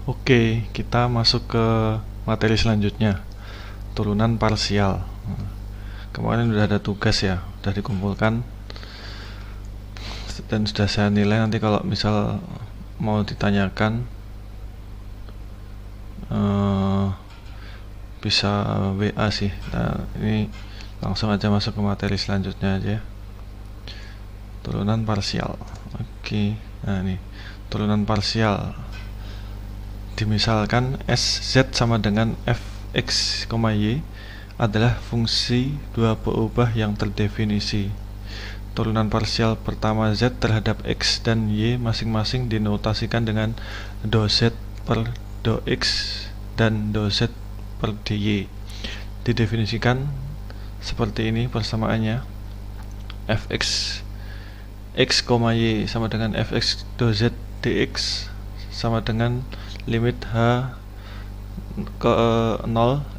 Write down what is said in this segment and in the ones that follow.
Oke, kita masuk ke materi selanjutnya, turunan parsial. Kemarin udah ada tugas ya, udah dikumpulkan dan sudah saya nilai. Nanti kalau misal mau ditanyakan bisa WA sih. Nah, ini langsung aja masuk ke materi selanjutnya aja. Turunan parsial. Oke, nah ini turunan parsial. Dimisalkan SZ sama dengan fx, y adalah fungsi dua berubah yang terdefinisi. Turunan parsial pertama Z terhadap X dan Y masing-masing dinotasikan dengan do Z per do X dan do Z per dy. Didefinisikan seperti ini persamaannya: fx x, y sama dengan fx do Z dx sama dengan limit h ke 0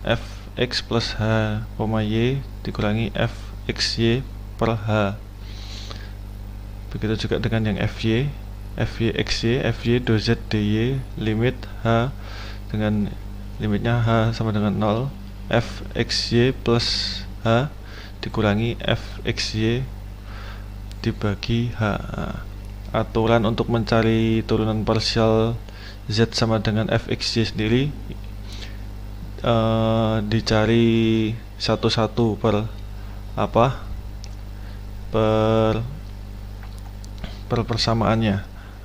fx plus h, y dikurangi fxy per h. Begitu juga dengan yang fy xy, fy do z dy, limit h dengan limitnya h sama dengan 0 fxy plus h dikurangi fxy dibagi h. Aturan untuk mencari turunan parsial Z sama dengan fxy sendiri dicari satu-satu per persamaannya.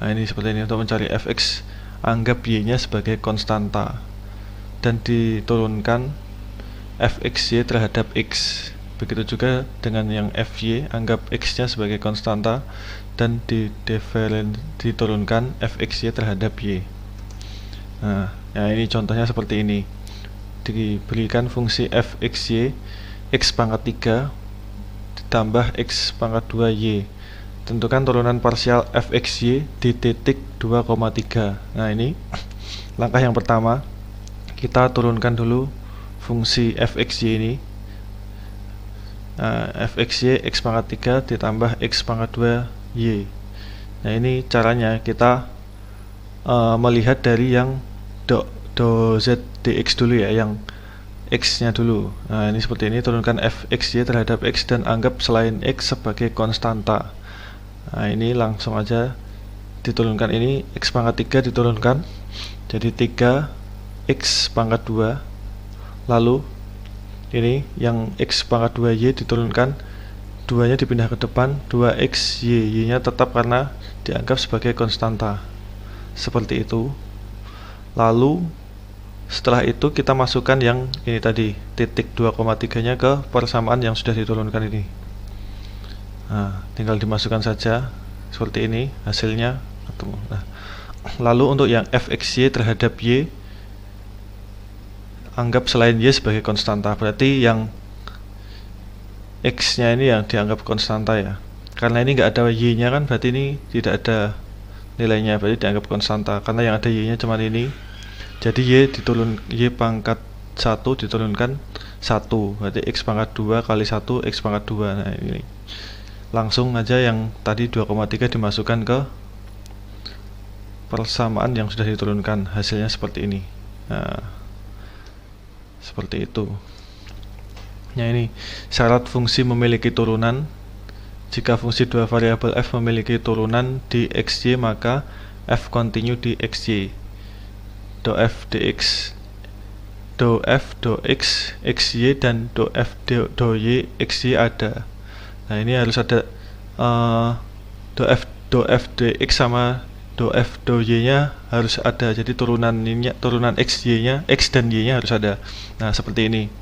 Nah, ini seperti ini. Untuk mencari fx, anggap y nya sebagai konstanta dan diturunkan fxy terhadap x. Begitu juga dengan yang fy, anggap x nya sebagai konstanta dan diturunkan fxy terhadap y. Nah, ini contohnya seperti ini. Diberikan fungsi fxy x pangkat 3 ditambah x pangkat 2y. Tentukan turunan parsial fxy di titik 2,3. Nah, ini langkah yang pertama. Kita turunkan dulu fungsi fxy ini. Fxy x pangkat 3 ditambah x pangkat 2y. Nah, ini caranya kita melihat dari yang do z dx dulu ya, yang x nya dulu. Nah, ini seperti ini. Turunkan fxy terhadap x dan anggap selain x sebagai konstanta. Nah, ini langsung aja diturunkan. Ini x pangkat 3 diturunkan jadi 3 x pangkat 2. Lalu ini yang x pangkat 2y diturunkan, 2 nya dipindah ke depan, 2x y nya tetap karena dianggap sebagai konstanta. Seperti itu. Lalu setelah itu kita masukkan yang ini tadi, titik 2,3 nya ke persamaan yang sudah diturunkan ini. Nah, tinggal dimasukkan saja seperti ini hasilnya. Nah, lalu untuk yang fxy terhadap y, anggap selain y sebagai konstanta. Berarti yang x nya ini yang dianggap konstanta ya. Karena ini nggak ada y nya kan, berarti ini tidak ada nilainya, berarti dianggap konstanta. Karena yang ada y nya cuma ini, jadi y pangkat 1 diturunkan 1, berarti x pangkat 2 kali 1 x pangkat 2. Nah, ini langsung aja yang tadi 2,3 dimasukkan ke persamaan yang sudah diturunkan, hasilnya seperti ini. Nah, seperti itu. Nah, ini syarat fungsi memiliki turunan. Jika fungsi dua variabel f memiliki turunan di xy, maka f kontinu di xy. Do f dx, do f do x xy dan do f do y xy ada. Nah, ini harus ada do f dx sama do f do y nya harus ada. Jadi turunan xy nya, x dan y nya harus ada. Nah, seperti ini.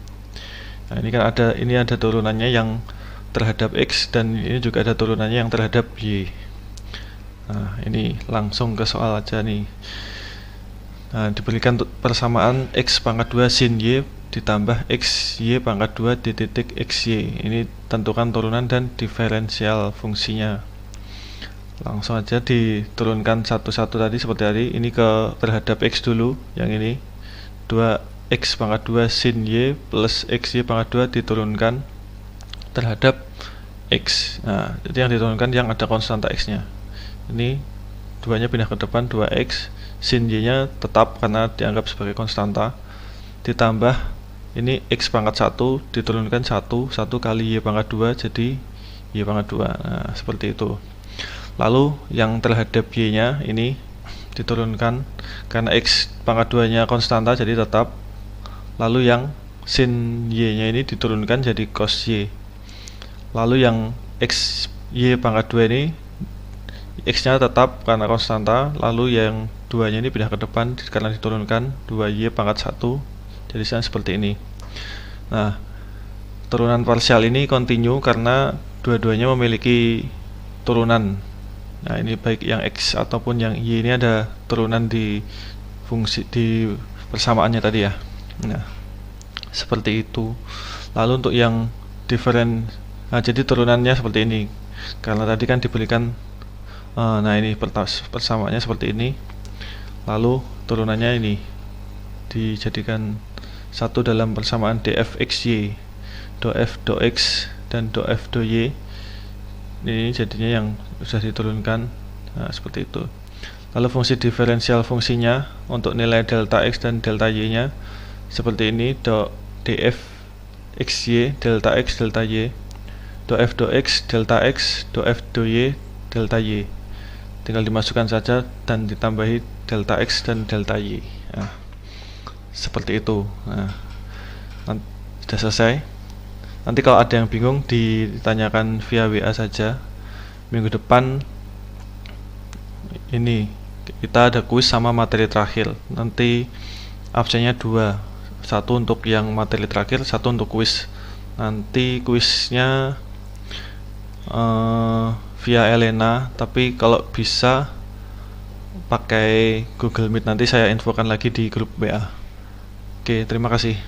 Nah, ini kan ada turunannya yang terhadap x dan ini juga ada turunannya yang terhadap y. Nah, ini langsung ke soal aja nih. Nah, diberikan persamaan x pangkat 2 sin y ditambah xy pangkat 2 di titik xy. Ini tentukan turunan dan diferensial fungsinya. Langsung aja diturunkan satu-satu tadi seperti tadi. Ini ke terhadap x dulu, yang ini 2x pangkat 2 sin y plus xy pangkat 2 diturunkan terhadap x. Nah, jadi yang diturunkan yang ada konstanta x nya. Ini 2 nya pindah ke depan, 2x sin y nya tetap karena dianggap sebagai konstanta, ditambah ini x pangkat 1 diturunkan 1 kali y pangkat 2 jadi y pangkat 2. Nah, seperti itu. Lalu yang terhadap y nya ini diturunkan karena x pangkat 2 nya konstanta jadi tetap. Lalu yang sin y nya ini diturunkan jadi cos y. Lalu yang x y pangkat 2 ini x nya tetap karena konstanta, lalu yang 2 nya ini pindah ke depan karena diturunkan 2y pangkat 1 jadi seperti ini. Nah, turunan parsial ini kontinu karena dua-duanya memiliki turunan. Nah, ini baik yang x ataupun yang y ini ada turunan di fungsi di persamaannya tadi ya. Nah, seperti itu. Lalu untuk yang jadi turunannya seperti ini. Karena tadi kan diberikan nah ini persamaannya seperti ini. Lalu turunannya ini dijadikan satu dalam persamaan df xy, do f do x dan do f do y. Ini jadinya yang sudah diturunkan. Nah, seperti itu. Lalu fungsi diferensial fungsinya untuk nilai delta x dan delta y nya seperti ini, do df xy delta x delta y, do f do x delta x, do f do y delta y. Tinggal dimasukkan saja dan ditambahi delta x dan delta y. Nah, seperti itu. Nah, sudah selesai. Nanti kalau ada yang bingung ditanyakan via WA saja. Minggu depan ini kita ada kuis sama materi terakhir. Nanti absennya 2, satu untuk yang materi terakhir, satu untuk kuis. Nanti kuisnya via Elena, tapi kalau bisa pakai Google Meet, nanti saya infokan lagi di grup WA. Oke, terima kasih.